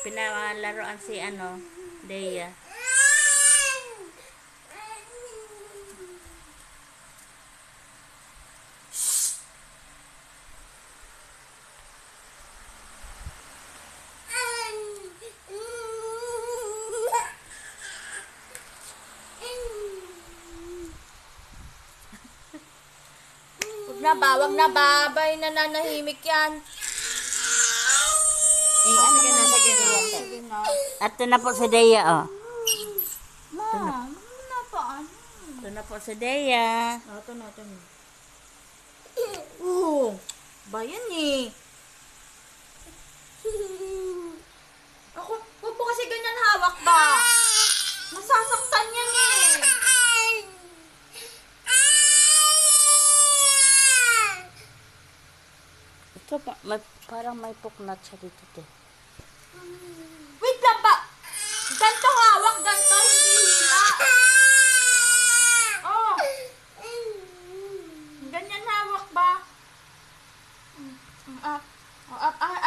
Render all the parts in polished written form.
pinalaroan si Dea. Wag na babay, nananahimik yan. Sige na. Sige na. At ito na po si Dea, oh. Ma, na pa ano? Ito na po si Dea. Ito na. Bayan eh. Ako, huwag mo kasi ganyan hawak ba? Masasaktan yan eh. Ito pa, parang may puknat siya dito, te. Wait lang ba? Ganto hawak, ganto, hindi hila. Oh. Ganyan hawak ba?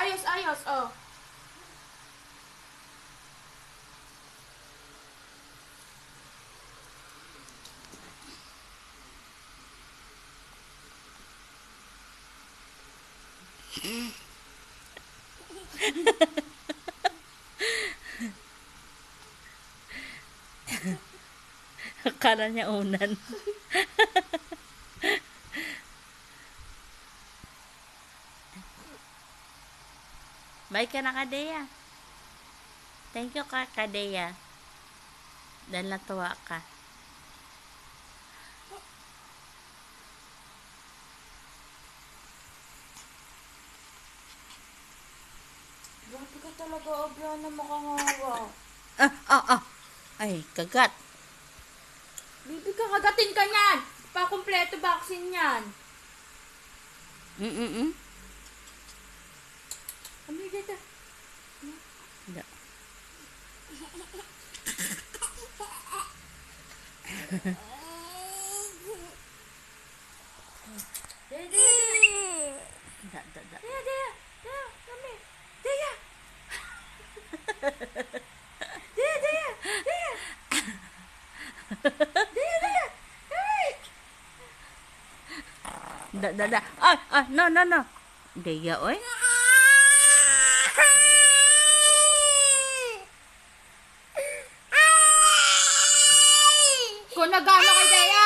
Ayos, oh. Akala niya unan. Bye ka na, Kadea. Thank you, Kadea. Dahil natuwa ka. Grabe ka talaga, Abriana, makangawa. Ay, kagat. Bibi ka, kagatin ka niyan. Pa-kompleto vaccine yan. Ano dito? Da. Da. No. Dea, oy. Kung nagano kay Dea,